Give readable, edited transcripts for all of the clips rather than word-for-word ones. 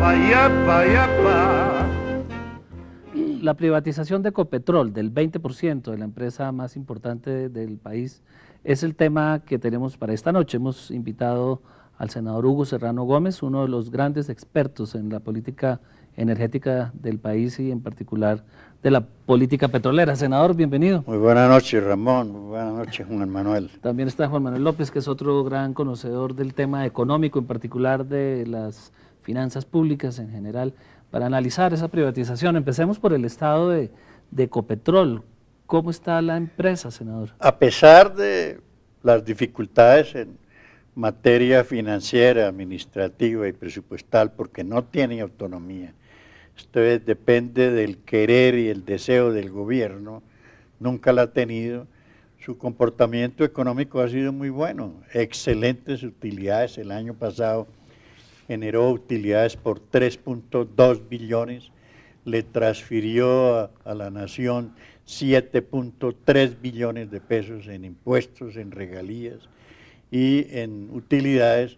yepa, yepa, yepa. La privatización de Ecopetrol del 20% de la empresa más importante del país es el tema que tenemos para esta noche. Hemos invitado al senador Hugo Serrano Gómez, uno de los grandes expertos en la política energética del país y en particular de la política petrolera. Senador, bienvenido. Muy buenas noches, Ramón. Muy buenas noches, Juan Manuel. También está Juan Manuel López, que es otro gran conocedor del tema económico, en particular de las finanzas públicas en general, para analizar esa privatización. Empecemos por el estado de Ecopetrol. ¿Cómo está la empresa, senador? A pesar de las dificultades en materia financiera, administrativa y presupuestal, porque no tiene autonomía, esto depende del querer y el deseo del gobierno, nunca la ha tenido. Su comportamiento económico ha sido muy bueno, excelentes utilidades. El año pasado generó utilidades por 3.2 billones, le transfirió a la nación 7.3 billones de pesos en impuestos, en regalías y en utilidades,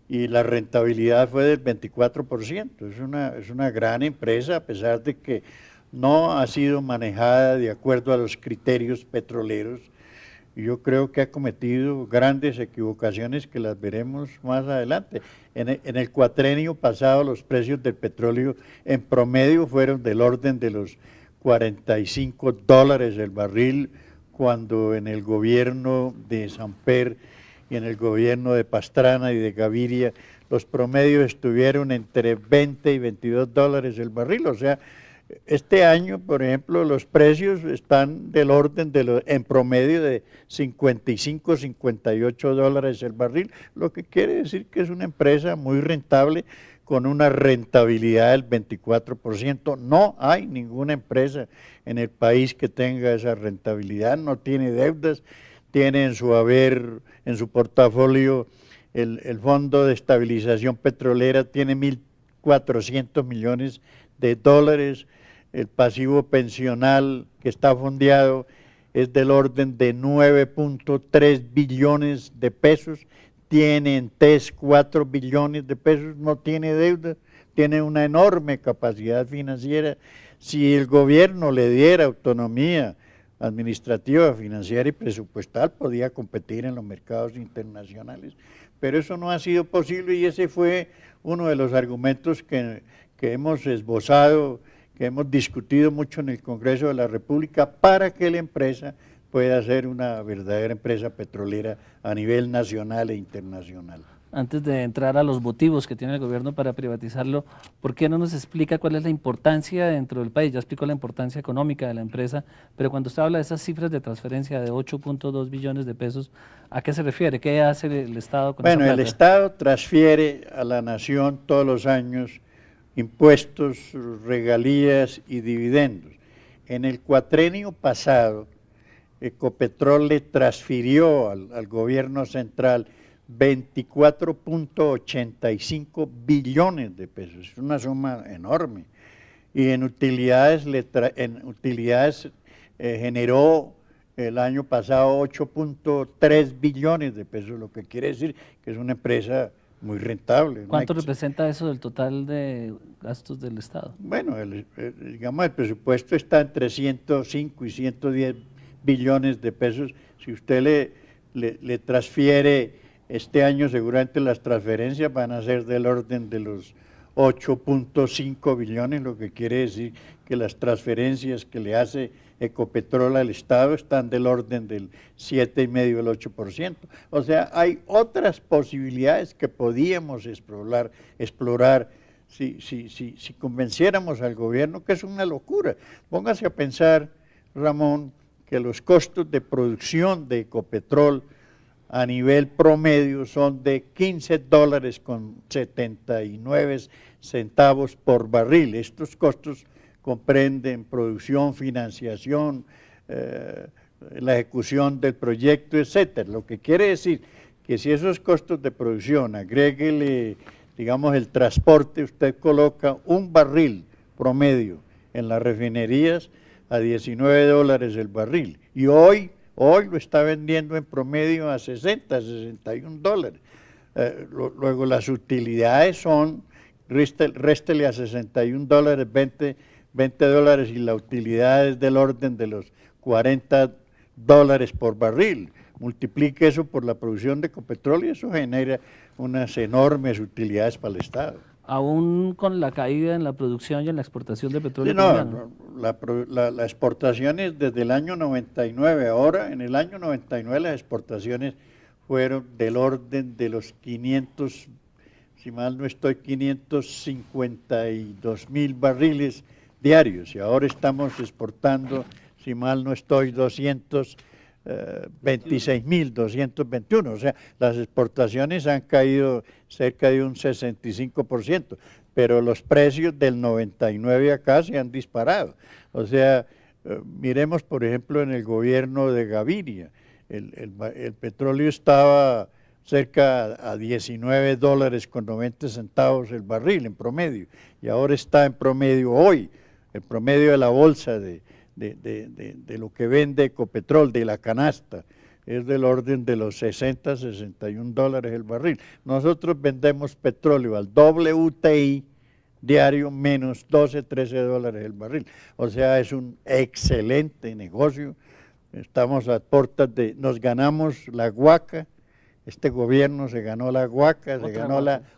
y la rentabilidad fue del 24%. Es una gran empresa, a pesar de que no ha sido manejada de acuerdo a los criterios petroleros. Yo creo que ha cometido grandes equivocaciones que las veremos más adelante. En el cuatrenio pasado los precios del petróleo en promedio fueron del orden de los $45 el barril, cuando en el gobierno de Samper y en el gobierno de Pastrana y de Gaviria los promedios estuvieron entre 20 y $22 el barril. O sea, este año, por ejemplo, los precios están del orden en promedio de 55, $58 el barril, lo que quiere decir que es una empresa muy rentable, con una rentabilidad del 24%. No hay ninguna empresa en el país que tenga esa rentabilidad, no tiene deudas, tiene en su haber, en su portafolio, el Fondo de Estabilización Petrolera tiene 1.400 millones de dólares, el pasivo pensional que está fondeado es del orden de 9.3 billones de pesos, tiene en TES 4 billones de pesos, no tiene deuda, tiene una enorme capacidad financiera. Si el gobierno le diera autonomía administrativa, financiera y presupuestal, podía competir en los mercados internacionales, pero eso no ha sido posible, y ese fue uno de los argumentos que hemos esbozado, que hemos discutido mucho en el Congreso de la República, para que la empresa pueda ser una verdadera empresa petrolera a nivel nacional e internacional. Antes de entrar a los motivos que tiene el gobierno para privatizarlo, ¿por qué no nos explica cuál es la importancia dentro del país? Ya explicó la importancia económica de la empresa, pero cuando usted habla de esas cifras de transferencia de 8.2 billones de pesos, ¿a qué se refiere? ¿Qué hace el Estado con esa plata? Bueno, el Estado transfiere a la nación todos los años impuestos, regalías y dividendos. En el cuatrenio pasado, Ecopetrol le transfirió al gobierno central 24.85 billones de pesos, es una suma enorme, y en utilidades, generó el año pasado 8.3 billones de pesos, lo que quiere decir que es una empresa muy rentable. ¿Cuánto representa eso del total de gastos del Estado? Bueno, digamos, el presupuesto está entre 105 y 110 billones de pesos. Si usted le transfiere este año, seguramente las transferencias van a ser del orden de los 8.5 billones, lo que quiere decir que las transferencias que le hace Ecopetrol al Estado están del orden del 7,5 al 8%. O sea, hay otras posibilidades que podíamos explorar si convenciéramos al gobierno, que es una locura. Póngase a pensar, Ramón, que los costos de producción de Ecopetrol a nivel promedio son de $15.79 por barril. Estos costos comprenden producción, financiación, la ejecución del proyecto, etcétera. Lo que quiere decir que si esos costos de producción, agréguele, digamos, el transporte, usted coloca un barril promedio en las refinerías a $19 el barril, y hoy lo está vendiendo en promedio a 60, $61. Luego las utilidades son réstele a $61, $20 y la utilidad es del orden de los $40 por barril. Multiplique eso por la producción de Ecopetrol y eso genera unas enormes utilidades para el Estado. Aún con la caída en la producción y en la exportación de petróleo Sí, colombiano. las exportaciones desde el año 99, ahora en el año 99 las exportaciones fueron del orden de los 500, si mal no estoy, 552.000 barriles diarios y ahora estamos exportando, si mal no estoy, 226.221, o sea, las exportaciones han caído cerca de un 65%, pero los precios del 99 acá se han disparado. O sea, miremos por ejemplo en el gobierno de Gaviria, el petróleo estaba cerca a $19.90 el barril en promedio, y ahora está en promedio hoy, el promedio de la bolsa de lo que vende Ecopetrol, de la canasta, es del orden de los $60-61 el barril. Nosotros vendemos petróleo al WTI diario menos $12-13 el barril. O sea, es un excelente negocio. Estamos a puertas de, nos ganamos la guaca. Este gobierno se ganó la guaca,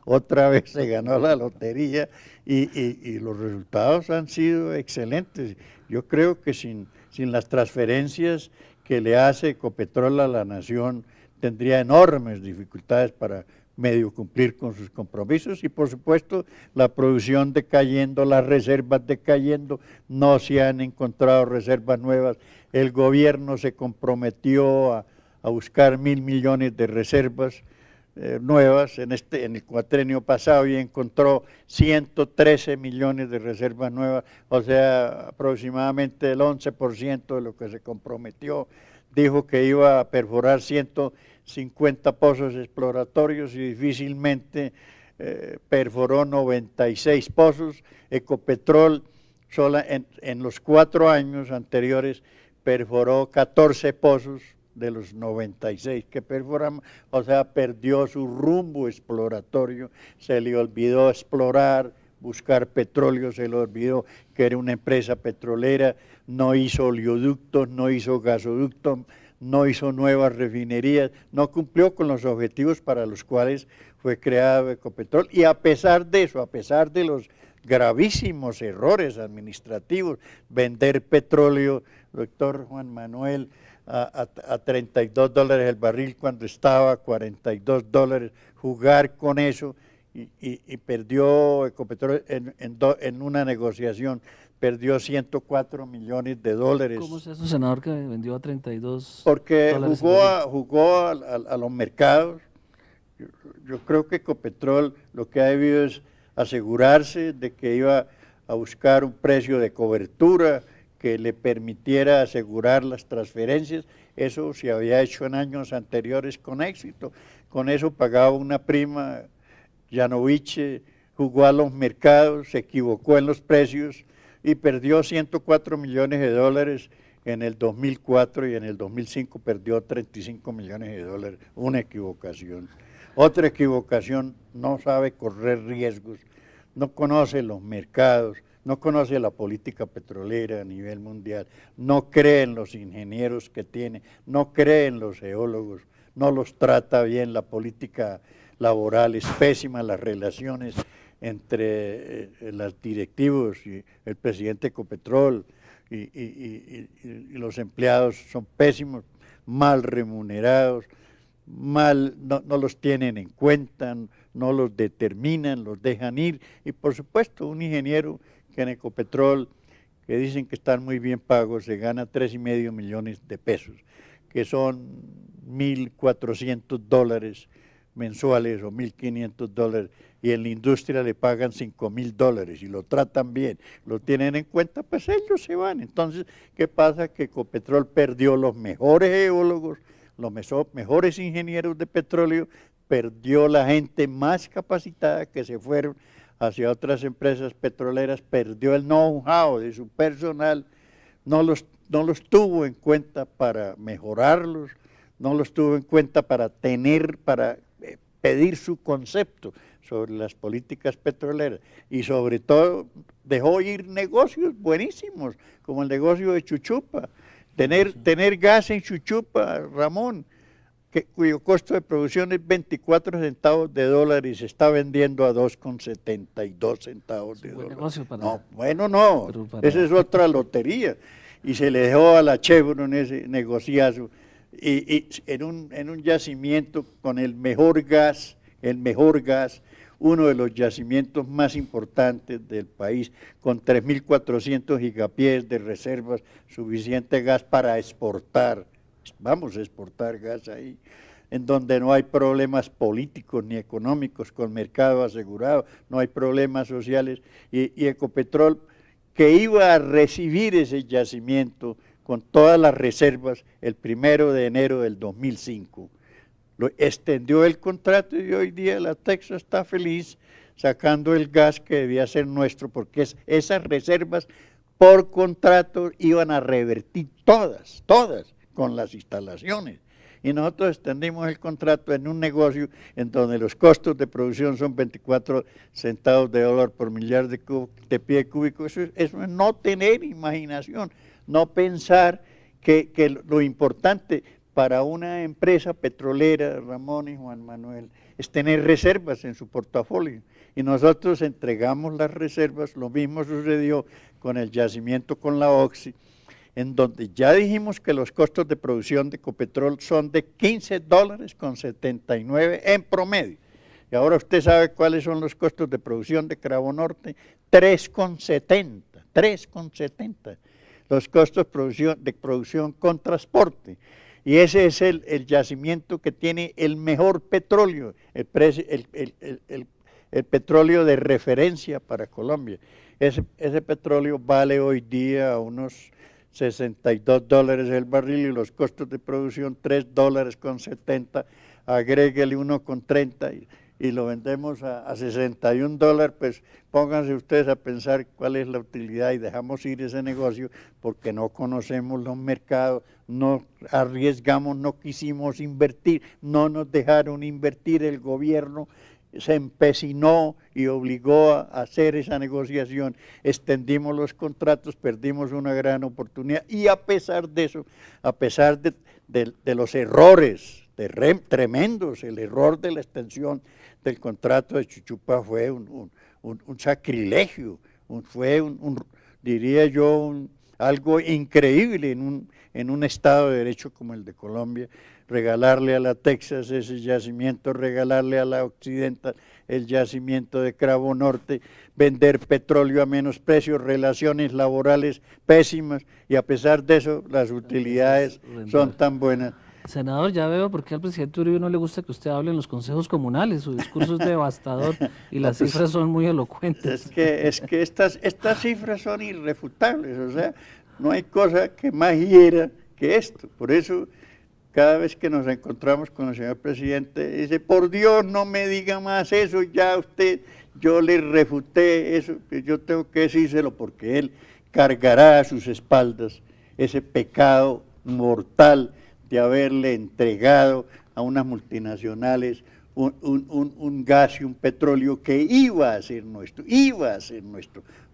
otra vez se ganó la lotería y los resultados han sido excelentes. Yo creo que sin las transferencias que le hace Ecopetrol a la nación tendría enormes dificultades para medio cumplir con sus compromisos y por supuesto la producción decayendo, las reservas decayendo, no se han encontrado reservas nuevas. El gobierno se comprometió a buscar 1.000 millones de reservas nuevas en el cuatrenio pasado y encontró 113 millones de reservas nuevas, o sea, aproximadamente el 11% de lo que se comprometió. Dijo que iba a perforar 150 pozos exploratorios y difícilmente perforó 96 pozos. Ecopetrol en los 4 años anteriores perforó 14 pozos de los 96 que perforamos, o sea, perdió su rumbo exploratorio, se le olvidó explorar, buscar petróleo, se le olvidó que era una empresa petrolera, no hizo oleoductos, no hizo gasoductos, no hizo nuevas refinerías, no cumplió con los objetivos para los cuales fue creado Ecopetrol, y a pesar de eso, a pesar de los gravísimos errores administrativos, vender petróleo, doctor Juan Manuel, a $32 el barril cuando estaba a $42, jugar con eso y perdió Ecopetrol en una negociación, perdió $104 millones. ¿Cómo es eso, senador, que vendió a 32 Porque dólares? jugó a los mercados. Yo creo que Ecopetrol lo que ha debido es asegurarse de que iba a buscar un precio de cobertura que le permitiera asegurar las transferencias. Eso se había hecho en años anteriores con éxito. Con eso pagaba una prima. Yanovich jugó a los mercados, se equivocó en los precios y perdió $104 millones en el 2004 y en el 2005 perdió $35 millones, una equivocación. Otra equivocación, no sabe correr riesgos, no conoce los mercados, no conoce la política petrolera a nivel mundial, no cree en los ingenieros que tiene, no cree en los geólogos, no los trata bien, la política laboral es pésima, las relaciones entre los directivos y el presidente de Ecopetrol y los empleados son pésimos, mal remunerados, no los tienen en cuenta, no los determinan, los dejan ir, y por supuesto un ingeniero que en Ecopetrol, que dicen que están muy bien pagos, se gana $3,5 millones, que son $1.400 mensuales o $1.500, y en la industria le pagan $5,000 y lo tratan bien, lo tienen en cuenta, pues ellos se van. Entonces, ¿qué pasa? Que Ecopetrol perdió los mejores geólogos, los mejores ingenieros de petróleo, perdió la gente más capacitada que se fueron hacia otras empresas petroleras, perdió el know-how de su personal, no los tuvo en cuenta para mejorarlos, no los tuvo en cuenta para pedir su concepto sobre las políticas petroleras y sobre todo dejó ir negocios buenísimos, como el negocio de Chuchupa. Tener gas en Chuchupa, Ramón, cuyo costo de producción es 24 centavos de dólar y se está vendiendo a 2,72 centavos de dólar. Negocio para, no, bueno, no, esa es otra lotería. Y se le dejó a la Chevron ese negociazo. Y en un yacimiento con el mejor gas, uno de los yacimientos más importantes del país, con 3.400 gigapiés de reservas, suficiente gas para exportar. Vamos a exportar gas ahí, en donde no hay problemas políticos ni económicos, con mercado asegurado, no hay problemas sociales, y Ecopetrol, que iba a recibir ese yacimiento con todas las reservas el 1 de enero del 2005, extendió el contrato y hoy día la Texas está feliz sacando el gas que debía ser nuestro, porque esas reservas por contrato iban a revertir todas, con las instalaciones. Y nosotros extendimos el contrato en un negocio en donde los costos de producción son 24 centavos de dólar por millar de pie cúbico. Eso es no tener imaginación, no pensar que lo importante para una empresa petrolera, Ramón y Juan Manuel, es tener reservas en su portafolio. Y nosotros entregamos las reservas, lo mismo sucedió con el yacimiento con la Oxy, en donde ya dijimos que los costos de producción de Ecopetrol son de $15.79 en promedio. Y ahora usted sabe cuáles son los costos de producción de Cravo Norte, 3,70. Los costos de producción con transporte. Y ese es el yacimiento que tiene el mejor petróleo, el petróleo de referencia para Colombia. Ese petróleo vale hoy día unos $62 el barril y los costos de producción $3.70, agréguele 1,30 y lo vendemos a $61, pues pónganse ustedes a pensar cuál es la utilidad y dejamos ir ese negocio porque no conocemos los mercados, no arriesgamos, no quisimos invertir, no nos dejaron invertir, el gobierno se empecinó y obligó a hacer esa negociación, extendimos los contratos, perdimos una gran oportunidad y a pesar de eso, a pesar de los errores tremendos, el error de la extensión del contrato de Chuchupa fue un sacrilegio, diría yo, algo increíble en un Estado de Derecho como el de Colombia, regalarle a la Texas ese yacimiento, regalarle a la Occidental el yacimiento de Cravo Norte, vender petróleo a menos precios, relaciones laborales pésimas, y a pesar de eso las utilidades son tan buenas. Senador, ya veo por qué al presidente Uribe no le gusta que usted hable en los consejos comunales, su discurso es devastador y las cifras son muy elocuentes. Es que estas cifras son irrefutables, o sea, no hay cosa que más hiera que esto, por eso cada vez que nos encontramos con el señor presidente, dice, por Dios, no me diga más eso, ya usted, yo le refuté eso, que yo tengo que decírselo porque él cargará a sus espaldas ese pecado mortal de haberle entregado a unas multinacionales un gas y un petróleo que iba a ser nuestro,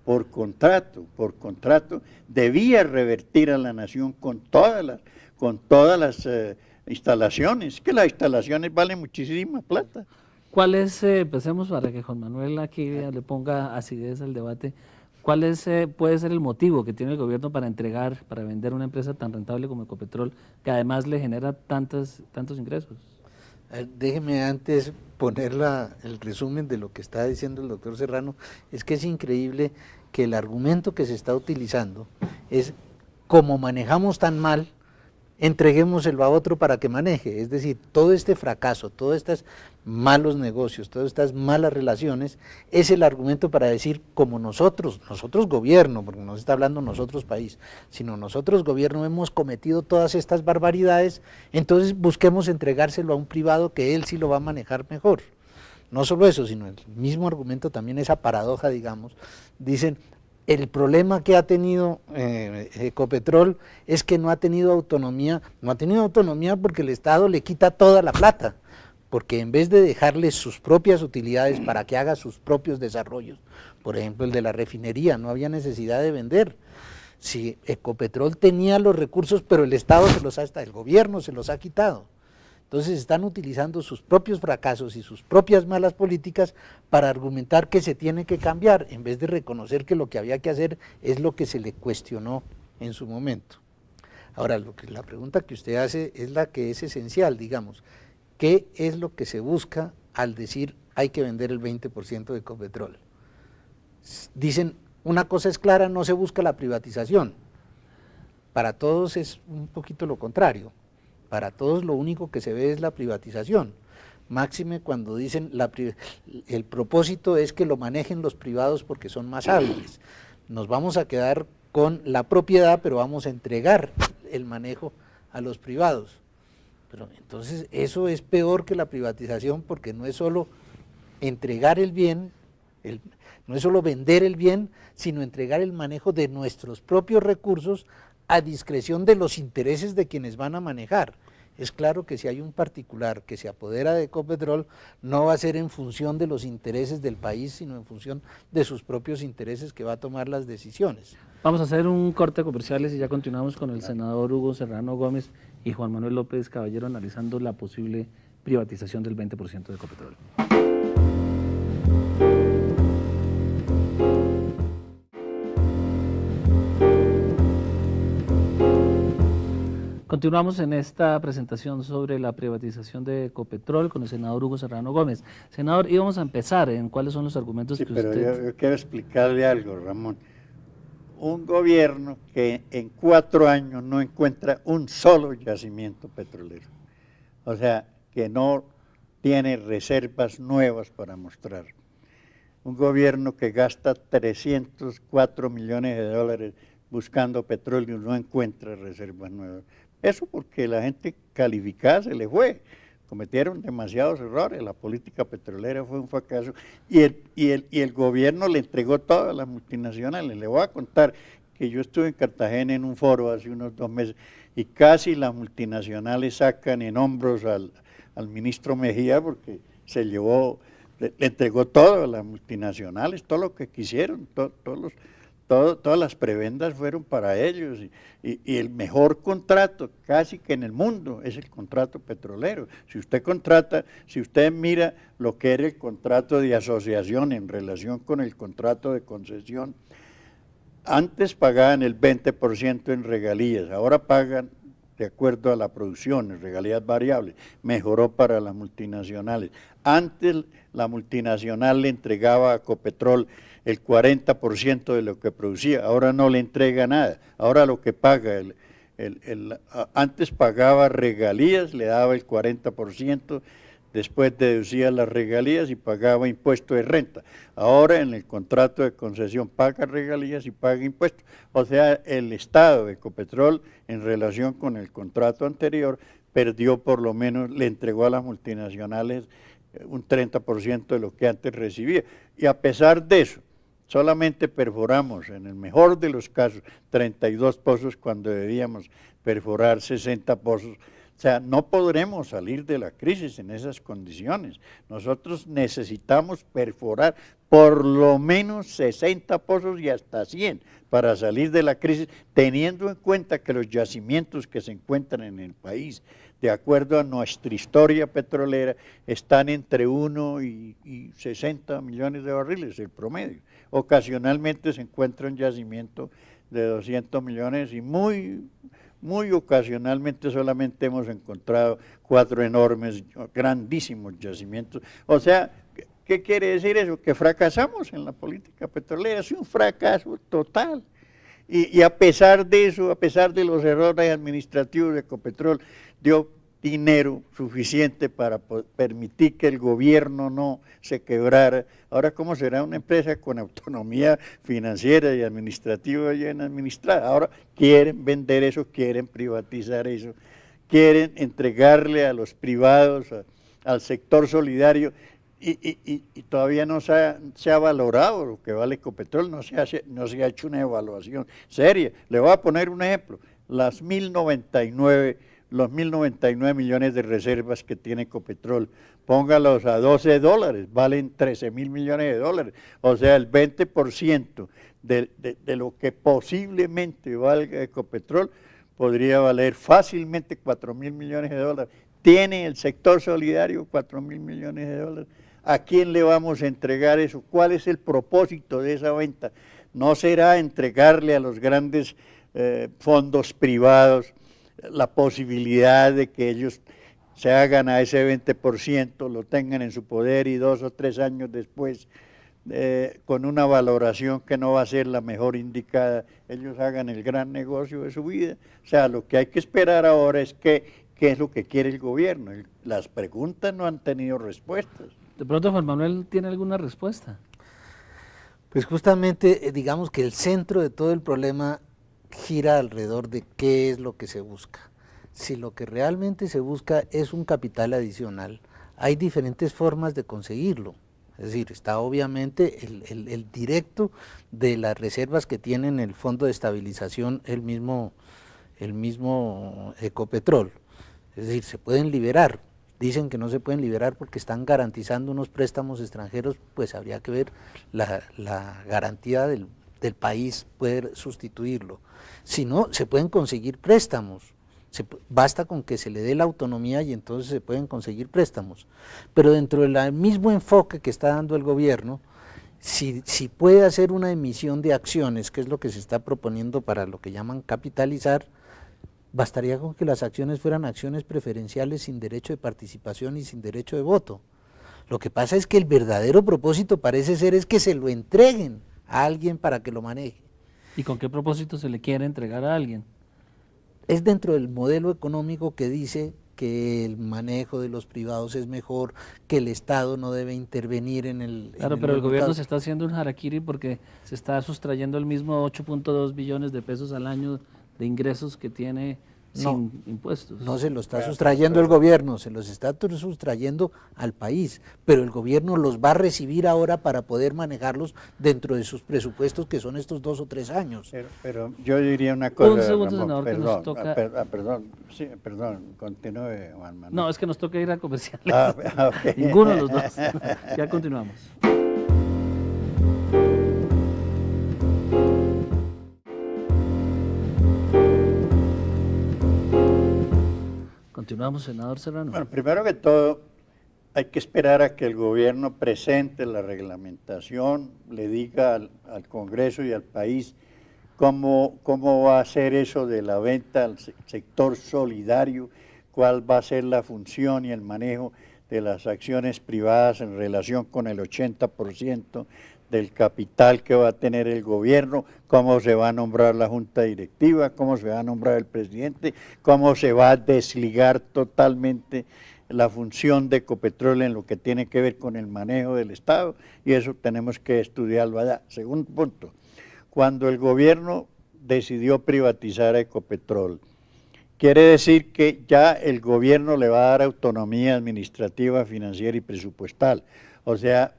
por contrato, debía revertir a la nación con todas las instalaciones, que las instalaciones valen muchísima plata. ¿Cuál es, empecemos para que Juan Manuel aquí le ponga acidez al debate, cuál es, puede ser el motivo que tiene el gobierno para entregar, para vender una empresa tan rentable como Ecopetrol, que además le genera tantos ingresos? Déjeme antes poner el resumen de lo que está diciendo el doctor Serrano. Es que es increíble que el argumento que se está utilizando es, como manejamos tan mal, entreguémoselo a otro para que maneje. Es decir, todo este fracaso, todos estos malos negocios, todas estas malas relaciones, es el argumento para decir, como nosotros gobierno, porque no se está hablando nosotros país, sino nosotros gobierno hemos cometido todas estas barbaridades, entonces busquemos entregárselo a un privado que él sí lo va a manejar mejor. No solo eso, sino el mismo argumento también, esa paradoja, digamos, dicen, el problema que ha tenido Ecopetrol es que no ha tenido autonomía porque el Estado le quita toda la plata, porque en vez de dejarles sus propias utilidades para que haga sus propios desarrollos, por ejemplo el de la refinería, no había necesidad de vender. Si Ecopetrol tenía los recursos, pero el Estado el gobierno se los ha quitado. Entonces están utilizando sus propios fracasos y sus propias malas políticas para argumentar que se tiene que cambiar, en vez de reconocer que lo que había que hacer es lo que se le cuestionó en su momento. Ahora, la pregunta que usted hace es la que es esencial, digamos. ¿Qué es lo que se busca al decir hay que vender el 20% de Ecopetrol? Dicen, una cosa es clara, no se busca la privatización. Para todos es un poquito lo contrario. Para todos lo único que se ve es la privatización. Máxime cuando dicen el propósito es que lo manejen los privados porque son más hábiles. Nos vamos a quedar con la propiedad, pero vamos a entregar el manejo a los privados. Pero entonces eso es peor que la privatización, porque no es solo entregar el bien, no es solo vender el bien, sino entregar el manejo de nuestros propios recursos a discreción de los intereses de quienes van a manejar. Es claro que si hay un particular que se apodera de Ecopetrol, no va a ser en función de los intereses del país, sino en función de sus propios intereses que va a tomar las decisiones. Vamos a hacer un corte de comerciales y ya continuamos con el senador Hugo Serrano Gómez y Juan Manuel López Caballero analizando la posible privatización del 20% de Ecopetrol. Continuamos en esta presentación sobre la privatización de Ecopetrol con el senador Hugo Serrano Gómez. Senador, íbamos a empezar en cuáles son los argumentos que pero usted... yo quiero explicarle algo, Ramón. Un gobierno que en 4 años no encuentra un solo yacimiento petrolero, o sea, que no tiene reservas nuevas para mostrar. Un gobierno que gasta 304 millones de dólares buscando petróleo y no encuentra reservas nuevas. Eso porque la gente calificada se le fue, cometieron demasiados errores, la política petrolera fue un fracaso y el gobierno le entregó todo a las multinacionales. Le voy a contar que yo estuve en Cartagena en un foro hace unos 2 meses y casi las multinacionales sacan en hombros al ministro Mejía porque se llevó, le entregó todo a las multinacionales, todo lo que quisieron, todas las prebendas fueron para ellos y el mejor contrato casi que en el mundo es el contrato petrolero. Si usted mira lo que era el contrato de asociación en relación con el contrato de concesión, antes pagaban el 20% en regalías, ahora pagan de acuerdo a la producción, en regalías variables, mejoró para las multinacionales. Antes la multinacional le entregaba a Ecopetrol el 40% de lo que producía, ahora no le entrega nada, ahora lo que paga, antes pagaba regalías, le daba el 40%, después deducía las regalías y pagaba impuesto de renta. Ahora en el contrato de concesión paga regalías y paga impuestos. O sea, el Estado de Ecopetrol en relación con el contrato anterior perdió por lo menos, le entregó a las multinacionales un 30% de lo que antes recibía. Y a pesar de eso, solamente perforamos, en el mejor de los casos, 32 pozos cuando debíamos perforar 60 pozos. O sea, no podremos salir de la crisis en esas condiciones. Nosotros necesitamos perforar por lo menos 60 pozos y hasta 100 para salir de la crisis, teniendo en cuenta que los yacimientos que se encuentran en el país, de acuerdo a nuestra historia petrolera, están entre 1 y 60 millones de barriles, el promedio. Ocasionalmente se encuentra un yacimiento de 200 millones y muy ocasionalmente solamente hemos encontrado 4 enormes, grandísimos yacimientos. O sea, ¿qué quiere decir eso? Que fracasamos en la política petrolera, es un fracaso total. Y a pesar de eso, a pesar de los errores administrativos de Ecopetrol, dio dinero suficiente para permitir que el gobierno no se quebrara. Ahora, ¿cómo será una empresa con autonomía financiera y administrativa bien administrada? Ahora quieren vender eso, quieren privatizar eso, quieren entregarle a los privados, al sector solidario, y todavía no se ha valorado lo que vale Ecopetrol, no se ha hecho una evaluación seria. Le voy a poner un ejemplo, las 1099 los 1.099 millones de reservas que tiene Ecopetrol, póngalos a $12, valen 13.000 millones de dólares, o sea, el 20% de lo que posiblemente valga Ecopetrol podría valer fácilmente 4.000 millones de dólares. ¿Tiene el sector solidario 4.000 millones de dólares? ¿A quién le vamos a entregar eso? ¿Cuál es el propósito de esa venta? ¿No será entregarle a los grandes fondos privados la posibilidad de que ellos se hagan a ese 20%, lo tengan en su poder y 2 o 3 años después, con una valoración que no va a ser la mejor indicada, ellos hagan el gran negocio de su vida? O sea, lo que hay que esperar ahora es qué es lo que quiere el gobierno. Las preguntas no han tenido respuestas. De pronto Juan Manuel tiene alguna respuesta. Pues justamente, digamos que el centro de todo el problema gira alrededor de qué es lo que se busca. Si lo que realmente se busca es un capital adicional, hay diferentes formas de conseguirlo. Es decir, está obviamente el directo de las reservas que tiene en el Fondo de Estabilización el mismo Ecopetrol. Es decir, se pueden liberar. Dicen que no se pueden liberar porque están garantizando unos préstamos extranjeros, pues habría que ver la garantía del país poder sustituirlo. Si no, se pueden conseguir préstamos. Basta con que se le dé la autonomía y entonces se pueden conseguir préstamos. Pero dentro del mismo enfoque que está dando el gobierno, si puede hacer una emisión de acciones, que es lo que se está proponiendo para lo que llaman capitalizar, bastaría con que las acciones fueran acciones preferenciales sin derecho de participación y sin derecho de voto. Lo que pasa es que el verdadero propósito parece ser es que se lo entreguen a alguien para que lo maneje. ¿Y con qué propósito se le quiere entregar a alguien? Es dentro del modelo económico que dice que el manejo de los privados es mejor, que el Estado no debe intervenir en el... Claro, pero el gobierno se está haciendo un harakiri porque se está sustrayendo el mismo 8.2 billones de pesos al año de ingresos que tiene sin impuestos. No se lo está sustrayendo el gobierno, se los está sustrayendo al país, pero el gobierno los va a recibir ahora para poder manejarlos dentro de sus presupuestos, que son estos 2 o 3 años. Pero yo diría una cosa, Un segundo, Ramón, senador, que nos toca... perdón, continúe, Juan Manuel. No, es que nos toca ir a comerciales. Okay. Ninguno de los dos. Ya continuamos. Continuamos, senador Serrano. Bueno, primero que todo, hay que esperar a que el gobierno presente la reglamentación, le diga al Congreso y al país cómo va a ser eso de la venta al sector solidario, cuál va a ser la función y el manejo de las acciones privadas en relación con el 80% del capital que va a tener el gobierno, cómo se va a nombrar la junta directiva, cómo se va a nombrar el presidente, cómo se va a desligar totalmente la función de Ecopetrol en lo que tiene que ver con el manejo del Estado, y eso tenemos que estudiarlo allá. Segundo punto, cuando el gobierno decidió privatizar a Ecopetrol, quiere decir que ya el gobierno le va a dar autonomía administrativa, financiera y presupuestal. O sea,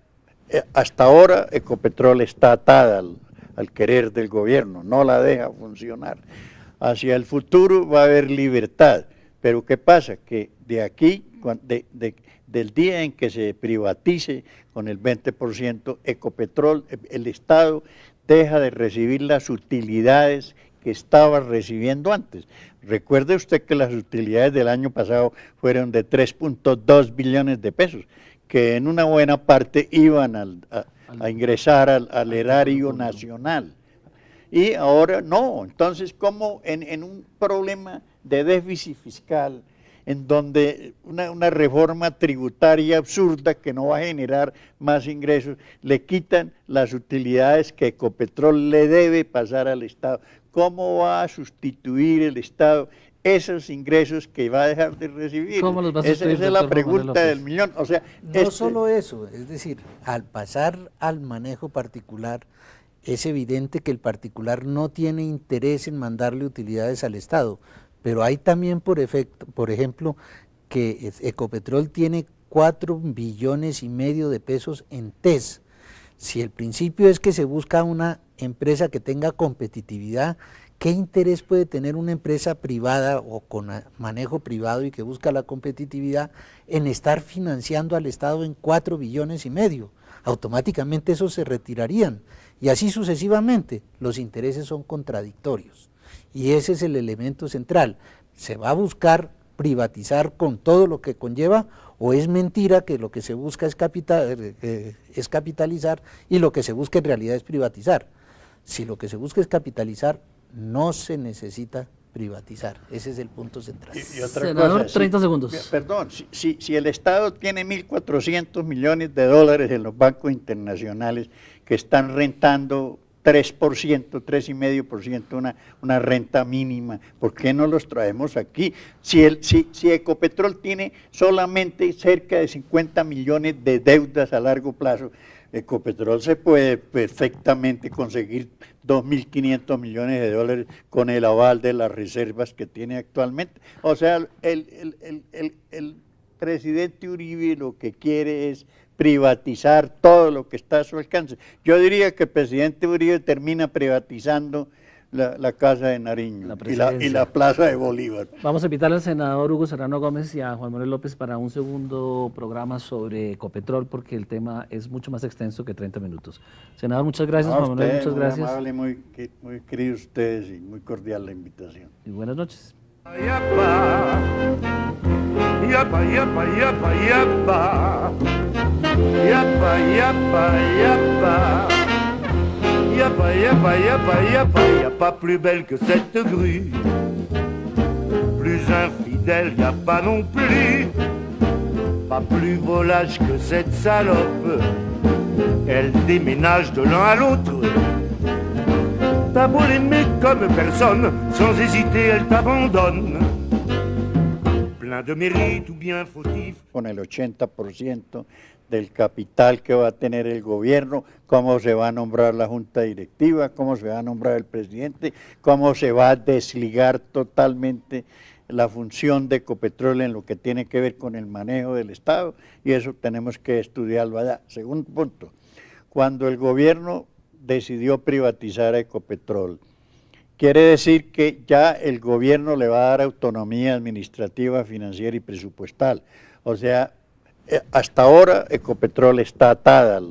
hasta ahora Ecopetrol está atada al querer del gobierno, no la deja funcionar. Hacia el futuro va a haber libertad, pero ¿qué pasa? Que de aquí, del día en que se privatice con el 20%, Ecopetrol, el Estado deja de recibir las utilidades que estaba recibiendo antes. Recuerde usted que las utilidades del año pasado fueron de 3.2 billones de pesos, que en una buena parte iban a ingresar al erario nacional. Y ahora no. Entonces, como en un problema de déficit fiscal, en donde una reforma tributaria absurda que no va a generar más ingresos, le quitan las utilidades que Ecopetrol le debe pasar al Estado? ¿Cómo va a sustituir el Estado esos ingresos que va a dejar de recibir? ¿Cómo los va a sustituir, esa es la doctor Juan Manuel pregunta López? del millón. O sea, No solo eso, es decir, al pasar al manejo particular, es evidente que el particular no tiene interés en mandarle utilidades al Estado, pero hay también por ejemplo, que Ecopetrol tiene 4,5 billones de pesos en TES. Si el principio es que se busca una empresa que tenga competitividad, ¿Qué interés puede tener una empresa privada o con manejo privado y que busca la competitividad en estar financiando al Estado en 4,5 billones? Automáticamente esos se retirarían y así sucesivamente. Los intereses son contradictorios y ese es el elemento central. ¿Se va a buscar privatizar con todo lo que conlleva o es mentira que lo que se busca es capitalizar y lo que se busca en realidad es privatizar? Si lo que se busca es capitalizar, no se necesita privatizar. Ese es el punto central. Y otra Senador, cosa, 30 segundos. Perdón, si el Estado tiene 1.400 millones de dólares en los bancos internacionales que están rentando 3%, 3,5%, una renta mínima, ¿por qué no los traemos aquí? Si Ecopetrol tiene solamente cerca de 50 millones de deudas a largo plazo, Ecopetrol se puede perfectamente conseguir 2.500 millones de dólares con el aval de las reservas que tiene actualmente. O sea, el presidente Uribe lo que quiere es privatizar todo lo que está a su alcance. Yo diría que el presidente Uribe termina privatizando la Casa de Nariño y la Plaza de Bolívar. Vamos a invitar al senador Hugo Serrano Gómez y a Juan Manuel López para un segundo programa sobre Ecopetrol, porque el tema es mucho más extenso que 30 minutos. Senador, muchas gracias. Juan Manuel, muchas gracias. Muy amable, muy queridos ustedes y muy cordial la invitación. Y buenas noches. Yapa, yapa, yapa, yapa, yapa, yapa, yapa, yapa. Y'a pas, y'a pas plus belle que cette grue. Plus infidèle, y'a pas non plus. Pas plus volage que cette salope. Elle déménage de l'un à l'autre. T'as beau l'aimer comme personne, sans hésiter, elle t'abandonne. Plein de mérite ou bien fautif. Con el 80% del capital que va a tener el gobierno, cómo se va a nombrar la junta directiva, cómo se va a nombrar el presidente, cómo se va a desligar totalmente la función de Ecopetrol en lo que tiene que ver con el manejo del Estado, y eso tenemos que estudiarlo allá. Segundo punto, cuando el gobierno decidió privatizar a Ecopetrol, quiere decir que ya el gobierno le va a dar autonomía administrativa, financiera y presupuestal. O sea, hasta ahora Ecopetrol está atada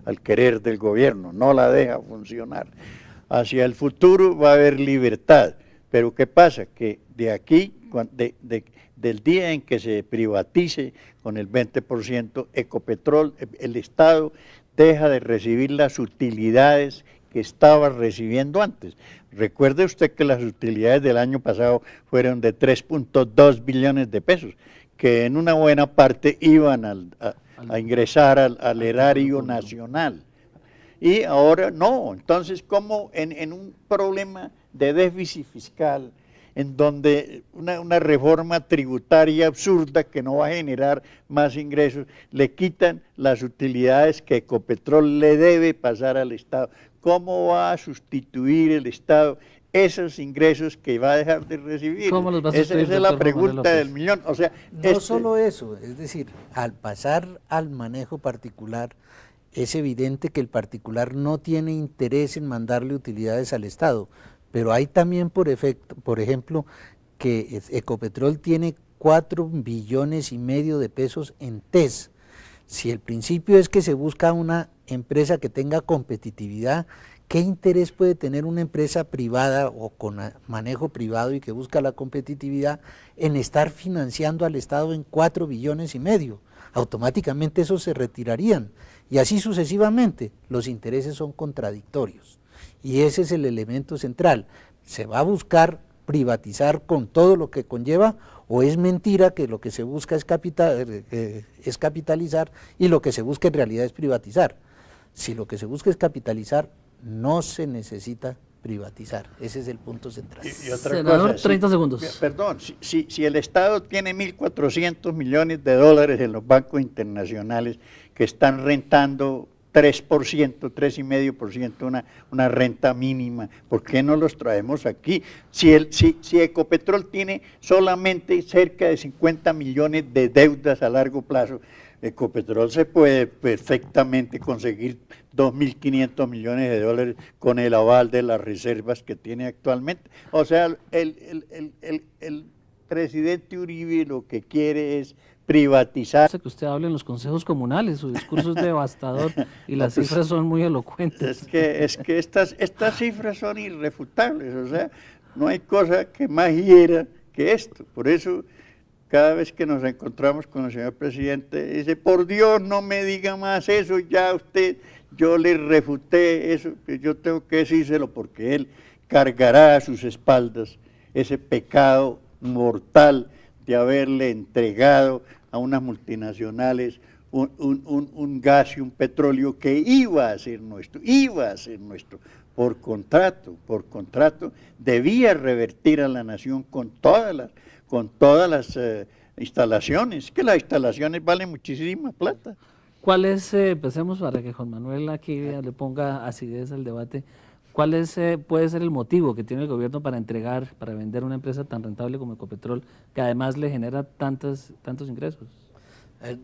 al querer del gobierno, no la deja funcionar. Hacia el futuro va a haber libertad, pero ¿qué pasa? Que de aquí, del día en que se privatice con el 20%, Ecopetrol, el Estado deja de recibir las utilidades que estaba recibiendo antes. Recuerde usted que las utilidades del año pasado fueron de 3,2 billones de pesos, que en una buena parte iban a ingresar al erario nacional. Y ahora no, entonces como en un problema de déficit fiscal, en donde una reforma tributaria absurda que no va a generar más ingresos, le quitan las utilidades que Ecopetrol le debe pasar al Estado. ¿Cómo va a sustituir el Estado esos ingresos que va a dejar de recibir? ¿Cómo los va a Esa es la pregunta del millón. O sea, no solo eso, es decir, al pasar al manejo particular, es evidente que el particular no tiene interés en mandarle utilidades al Estado, pero hay también, por ejemplo, que Ecopetrol tiene 4,5 billones de pesos en TES. Si el principio es que se busca una empresa que tenga competitividad, ¿qué interés puede tener una empresa privada o con manejo privado y que busca la competitividad en estar financiando al Estado en 4,5 billones? Automáticamente esos se retirarían y así sucesivamente. Los intereses son contradictorios y ese es el elemento central. ¿Se va a buscar privatizar con todo lo que conlleva o es mentira que lo que se busca es capitalizar y lo que se busca en realidad es privatizar? Si lo que se busca es capitalizar, no se necesita privatizar. Ese es el punto central. Y otra Senador, cosa, 30 segundos. Perdón, si el Estado tiene 1.400 millones de dólares en los bancos internacionales que están rentando 3%, 3,5%, una renta mínima. ¿Por qué no los traemos aquí? Si Ecopetrol tiene solamente cerca de 50 millones de deudas a largo plazo, Ecopetrol se puede perfectamente conseguir 2.500 millones de dólares con el aval de las reservas que tiene actualmente. O sea, el presidente Uribe lo que quiere es privatizar. Que usted hable en los consejos comunales, su discurso es devastador y las cifras son muy elocuentes. Es que estas cifras son irrefutables, o sea, no hay cosa que más hiera que esto. Por eso, cada vez que nos encontramos con el señor presidente, dice, por Dios, no me diga más eso, ya usted, yo le refuté eso, que yo tengo que decírselo porque él cargará a sus espaldas ese pecado mortal de haberle entregado a unas multinacionales un gas y un petróleo que iba a ser nuestro, por contrato, debía revertir a la nación con todas las instalaciones, que las instalaciones valen muchísima plata. ¿Cuál es, empecemos para que Juan Manuel aquí le ponga acidez al debate, cuál es, puede ser el motivo que tiene el gobierno para entregar, para vender una empresa tan rentable como Ecopetrol, que además le genera tantos ingresos?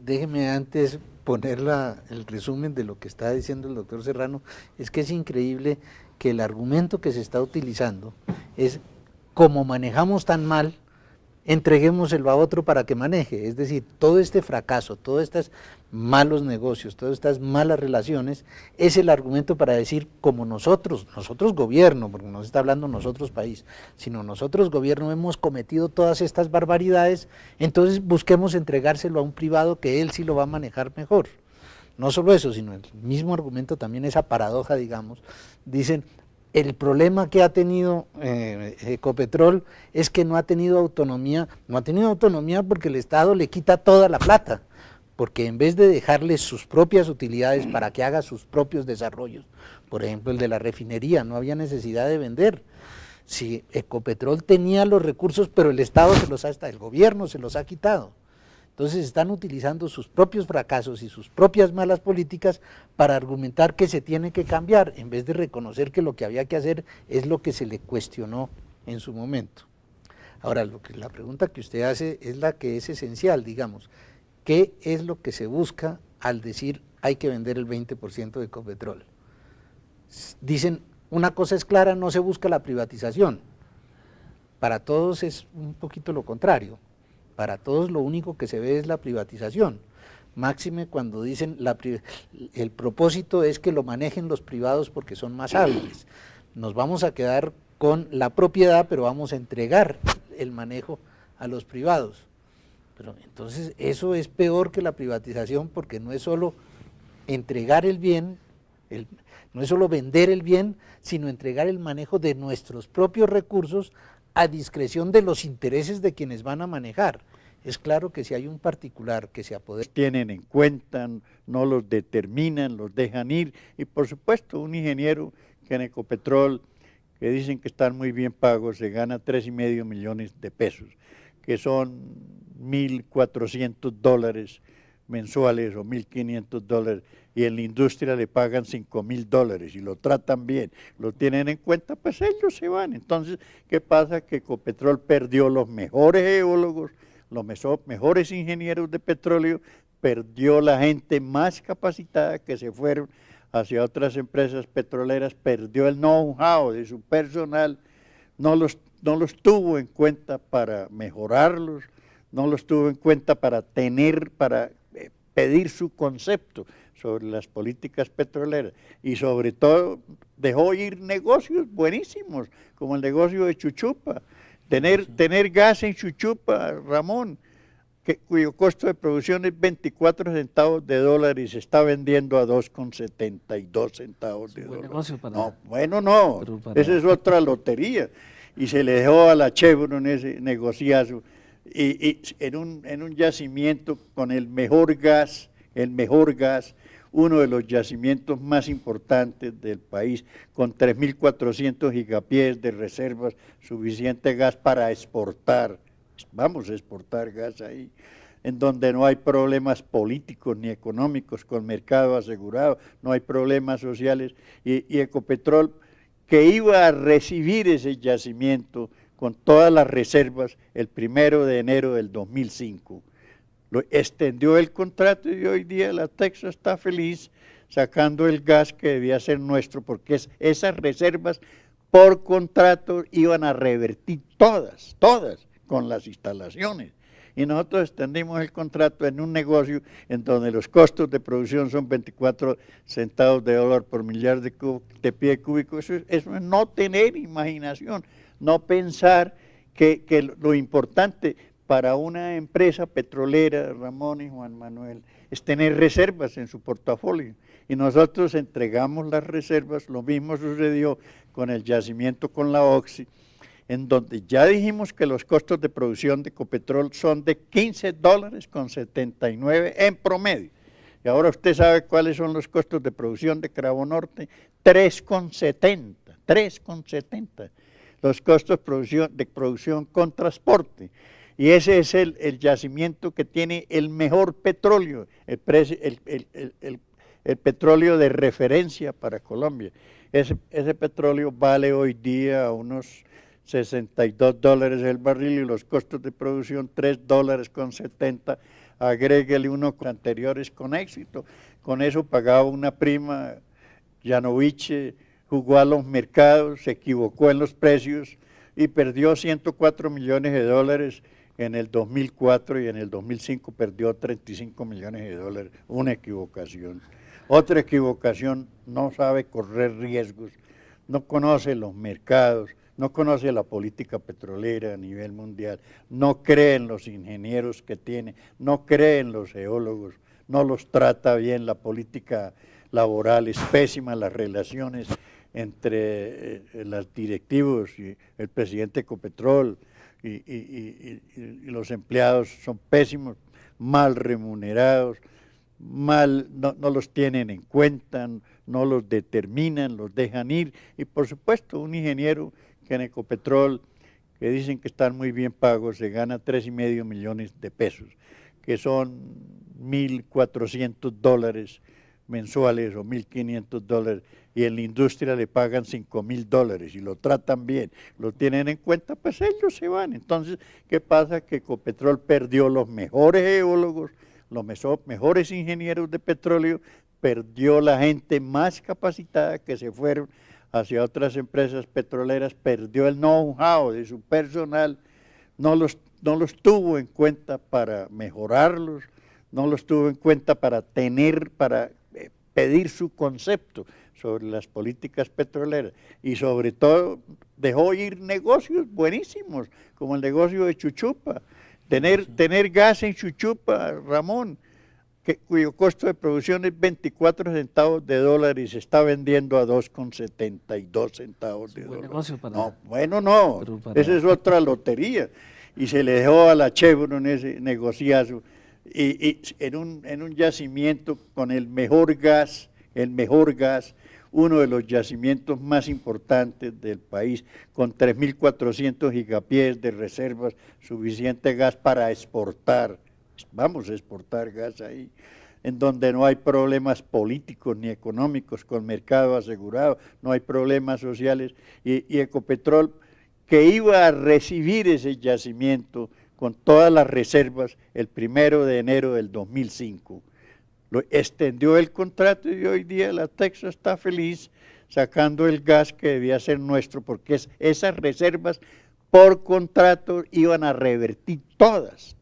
Déjeme antes poner el resumen de lo que está diciendo el doctor Serrano. Es que es increíble que el argumento que se está utilizando es, como manejamos tan mal, entreguémoselo a otro para que maneje. Es decir, todo este fracaso, todos estos malos negocios, todas estas malas relaciones, es el argumento para decir, como nosotros gobierno, porque no se está hablando nosotros país, sino nosotros gobierno hemos cometido todas estas barbaridades, entonces busquemos entregárselo a un privado que él sí lo va a manejar mejor. No solo eso, sino el mismo argumento, también esa paradoja, digamos, dicen, el problema que ha tenido Ecopetrol es que no ha tenido autonomía porque el Estado le quita toda la plata, porque en vez de dejarle sus propias utilidades para que haga sus propios desarrollos, por ejemplo el de la refinería, no había necesidad de vender. Si Ecopetrol tenía los recursos, pero el Estado el gobierno se los ha quitado. Entonces están utilizando sus propios fracasos y sus propias malas políticas para argumentar que se tiene que cambiar, en vez de reconocer que lo que había que hacer es lo que se le cuestionó en su momento. Ahora, la pregunta que usted hace es la que es esencial, digamos. ¿Qué es lo que se busca al decir hay que vender el 20% de Ecopetrol? Dicen, una cosa es clara, no se busca la privatización. Para todos es un poquito lo contrario. Para todos lo único que se ve es la privatización. Máxime cuando dicen el propósito es que lo manejen los privados porque son más hábiles. Nos vamos a quedar con la propiedad, pero vamos a entregar el manejo a los privados. Pero entonces eso es peor que la privatización, porque no es solo entregar el bien, no es solo vender el bien, sino entregar el manejo de nuestros propios recursos a discreción de los intereses de quienes van a manejar. Es claro que si hay un particular que se apodera, tienen en cuenta, no los determinan, los dejan ir, y por supuesto un ingeniero que en Ecopetrol, que dicen que están muy bien pagos, se gana 3,5 millones de pesos, que son $1.400 mensuales o $1.500, y en la industria le pagan $5,000 y lo tratan bien, lo tienen en cuenta, pues ellos se van. Entonces, ¿qué pasa? Que Ecopetrol perdió los mejores geólogos, los mejores ingenieros de petróleo, perdió la gente más capacitada que se fueron hacia otras empresas petroleras, perdió el know-how de su personal, no los tuvo en cuenta para mejorarlos, no los tuvo en cuenta para pedir su concepto sobre las políticas petroleras, y sobre todo dejó ir negocios buenísimos, como el negocio de Chuchupa. Tener gas en Chuchupa, Ramón, cuyo costo de producción es 24 centavos de dólar y se está vendiendo a 2,72 centavos de dólar. No, bueno, no, esa es otra lotería. Y se le dejó a la Chevron ese negociazo, y en un yacimiento con el mejor gas, uno de los yacimientos más importantes del país, con 3.400 gigapiés de reservas, suficiente gas para exportar. Vamos a exportar gas ahí. en donde no hay problemas políticos ni económicos, con mercado asegurado, no hay problemas sociales, y Ecopetrol, que iba a recibir ese yacimiento con todas las reservas el 1 de enero del 2005. Lo extendió el contrato y hoy día la Texas está feliz sacando el gas que debía ser nuestro, porque esas reservas por contrato iban a revertir todas con las instalaciones. Y nosotros extendimos el contrato en un negocio en donde los costos de producción son 24 centavos de dólar por millar de pie cúbico. Eso es no tener imaginación, no pensar que lo importante para una empresa petrolera, Ramón y Juan Manuel, es tener reservas en su portafolio. Y nosotros entregamos las reservas. Lo mismo sucedió con el yacimiento con la Oxy, en donde ya dijimos que los costos de producción de Ecopetrol son de $15.79 en promedio. Y ahora usted sabe cuáles son los costos de producción de Cravo Norte, 3,70. Los costos de producción con transporte. Y ese es el yacimiento que tiene el mejor petróleo, el petróleo de referencia para Colombia. Ese petróleo vale hoy día unos $62 el barril y los costos de producción $3.70. Agréguele uno con anteriores con éxito. Con eso pagaba una prima. Yanovich jugó a los mercados, se equivocó en los precios y perdió $104 millones en el 2004, y en el 2005 perdió $35 millones. Una equivocación. Otra equivocación: no sabe correr riesgos, no conoce los mercados, no conoce la política petrolera a nivel mundial, no cree en los ingenieros que tiene, no cree en los geólogos, no los trata bien. La política laboral es pésima, las relaciones entre los directivos y el presidente de Ecopetrol y los empleados son pésimos, mal remunerados, no los tienen en cuenta, no los determinan, los dejan ir. Y por supuesto un ingeniero que en Ecopetrol, que dicen que están muy bien pagos, se gana $3,5 millones, que son $1.400 mensuales o $1.500, y en la industria le pagan $5,000 y lo tratan bien, lo tienen en cuenta, pues ellos se van. Entonces, ¿qué pasa? Que Ecopetrol perdió los mejores geólogos, los mejores ingenieros de petróleo, perdió la gente más capacitada que se fueron hacia otras empresas petroleras, perdió el know-how de su personal, no los tuvo en cuenta para mejorarlos, no los tuvo en cuenta para pedir su concepto sobre las políticas petroleras, y sobre todo dejó ir negocios buenísimos, como el negocio de Chuchupa. Tener gas en Chuchupa, Ramón, cuyo costo de producción es 24 centavos de dólar y se está vendiendo a 2,72 centavos de dólar. Negocio para, no, bueno, no, esa es otra lotería. Y se le dejó a la Chevron ese negociazo, y en un yacimiento con el mejor gas, uno de los yacimientos más importantes del país, con 3.400 gigapiés de reservas, suficiente gas para exportar. Vamos a exportar gas ahí, en donde no hay problemas políticos ni económicos, con mercado asegurado, no hay problemas sociales, y Ecopetrol, que iba a recibir ese yacimiento con todas las reservas el 1 de enero del 2005. Lo extendió el contrato y hoy día la Texas está feliz sacando el gas que debía ser nuestro, porque esas reservas por contrato iban a revertir todas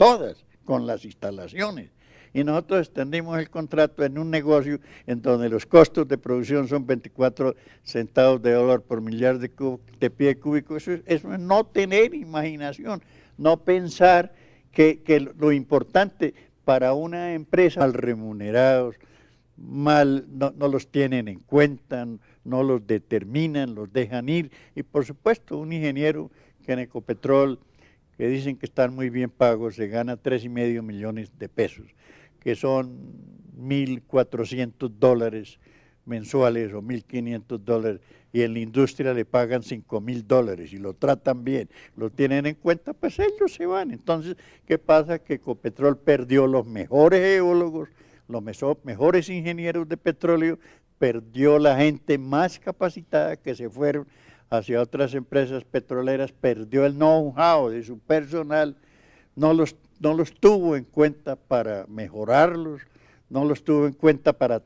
con las instalaciones. Y nosotros extendimos el contrato en un negocio en donde los costos de producción son 24 centavos de dólar por millar de pie cúbico. Eso es no tener imaginación, no pensar que lo importante para una empresa, mal remunerados, no los tienen en cuenta, no los determinan, los dejan ir. Y por supuesto un ingeniero que en Ecopetrol, que dicen que están muy bien pagos, se gana $3,5 millones, que son $1.400 mensuales o $1.500, y en la industria le pagan $5.000 y lo tratan bien, lo tienen en cuenta, pues ellos se van. Entonces, ¿qué pasa? Que Ecopetrol perdió los mejores geólogos, los mejores ingenieros de petróleo, perdió la gente más capacitada que se fueron hacia otras empresas petroleras, perdió el know-how de su personal, no los tuvo en cuenta para mejorarlos, no los tuvo en cuenta para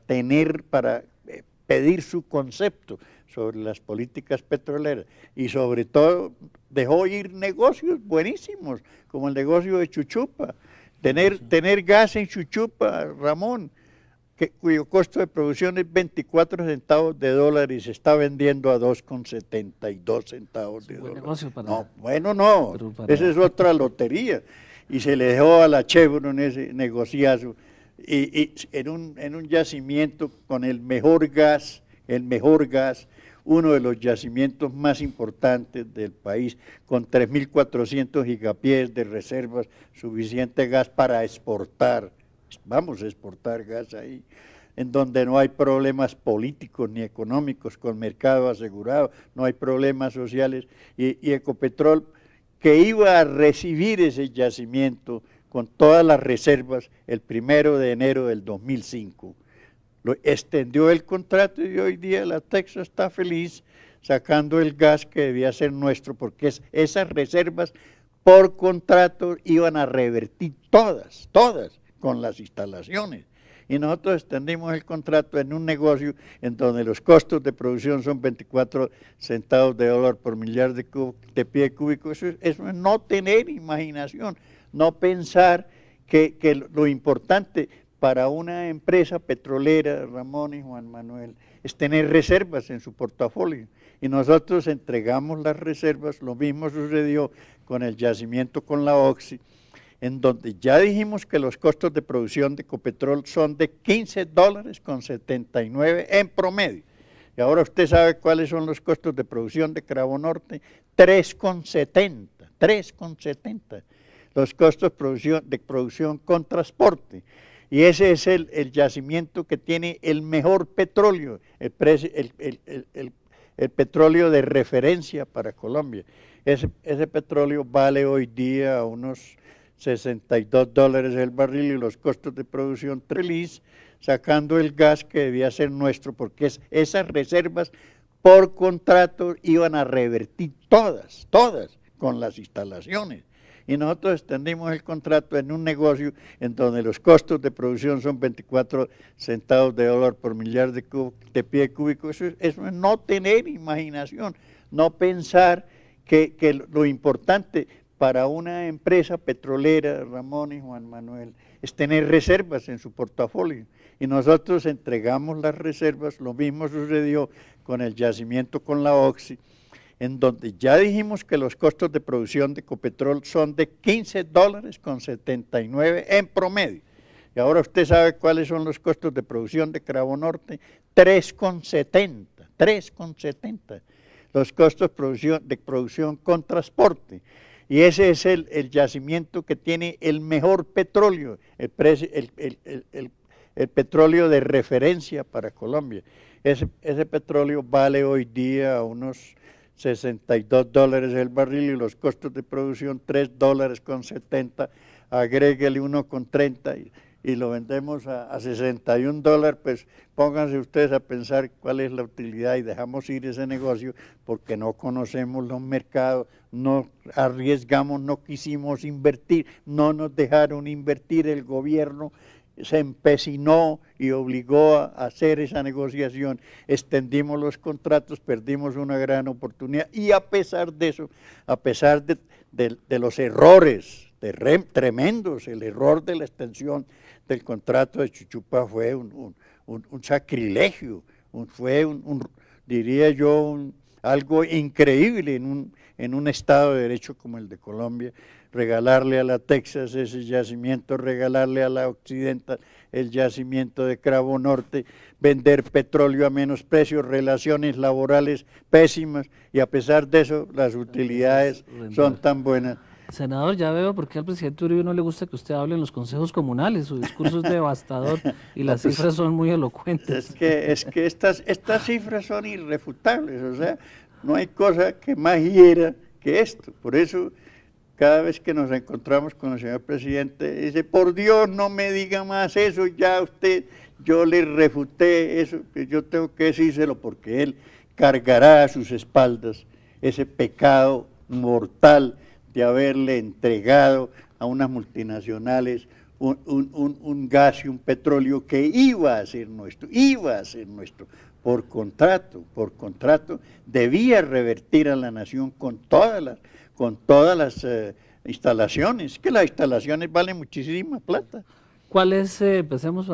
pedir su concepto sobre las políticas petroleras y sobre todo dejó ir negocios buenísimos, como el negocio de Chuchupa, tener gas en Chuchupa, Ramón, cuyo costo de producción es 24 centavos de dólar y se está vendiendo a 2,72 centavos de dólar. No, bueno, no, esa es otra lotería. Y se le dejó a la Chevron ese negociazo, y en un yacimiento con el mejor gas, uno de los yacimientos más importantes del país, con 3.400 gigapiés de reservas, suficiente gas para exportar. Vamos a exportar gas ahí, en donde no hay problemas políticos ni económicos, con mercado asegurado, no hay problemas sociales, y Ecopetrol, que iba a recibir ese yacimiento con todas las reservas el 1 de enero del 2005. Extendió el contrato y hoy día la Texas está feliz sacando el gas que debía ser nuestro, porque esas reservas por contrato iban a revertir todas, con las instalaciones. Y nosotros extendimos el contrato en un negocio en donde los costos de producción son 24 centavos de dólar por millar de pie cúbico. Eso es no tener imaginación, no pensar que lo importante para una empresa petrolera, Ramón y Juan Manuel, es tener reservas en su portafolio. Y nosotros entregamos las reservas, lo mismo sucedió con el yacimiento con la Oxy, en donde ya dijimos que los costos de producción de Ecopetrol son de $15.79 en promedio. Y ahora usted sabe cuáles son los costos de producción de Cravo Norte, 3,70. Los costos de producción con transporte. Y ese es el yacimiento que tiene el mejor petróleo, el petróleo de referencia para Colombia. Ese petróleo vale hoy día unos $62 el barril y los costos de producción feliz, sacando el gas que debía ser nuestro, porque esas reservas por contrato iban a revertir todas, con las instalaciones. Y nosotros extendimos el contrato en un negocio en donde los costos de producción son 24 centavos de dólar por millar de pie cúbico. Eso es no tener imaginación, no pensar que lo importante para una empresa petrolera, Ramón y Juan Manuel, es tener reservas en su portafolio. Y nosotros entregamos las reservas, lo mismo sucedió con el yacimiento con la Oxy, en donde ya dijimos que los costos de producción de Ecopetrol son de $15.79 en promedio. Y ahora usted sabe cuáles son los costos de producción de Cravo Norte, 3,70. Los costos de producción con transporte. Y ese es el yacimiento que tiene el mejor petróleo, el petróleo de referencia para Colombia. Ese petróleo vale hoy día unos $62 el barril y los costos de producción $3.70, agréguele $1.30 y lo vendemos a $61, pues pónganse ustedes a pensar cuál es la utilidad y dejamos ir ese negocio porque no conocemos los mercados, no arriesgamos, no quisimos invertir, no nos dejaron invertir, el gobierno se empecinó y obligó a hacer esa negociación, extendimos los contratos, perdimos una gran oportunidad y a pesar de eso, a pesar de los errores tremendos, el error de la extensión del contrato de Chuchupa fue un sacrilegio, diría yo, algo increíble en un Estado de Derecho como el de Colombia, regalarle a la Texas ese yacimiento, regalarle a la Occidental el yacimiento de Cravo Norte, vender petróleo a menos precios, relaciones laborales pésimas, y a pesar de eso las utilidades son tan buenas. Senador, ya veo por qué al presidente Uribe no le gusta que usted hable en los consejos comunales, su discurso es devastador y las cifras son muy elocuentes. Es que estas cifras son irrefutables, o sea, no hay cosa que más hiera que esto. Por eso, cada vez que nos encontramos con el señor presidente, dice, por Dios, no me diga más eso, ya usted, yo le refuté eso, que yo tengo que decírselo porque él cargará a sus espaldas ese pecado mortal de haberle entregado a unas multinacionales un gas y un petróleo que iba a ser nuestro, por contrato, debía revertir a la nación con todas las instalaciones, que las instalaciones valen muchísima plata. ¿Cuál es, empecemos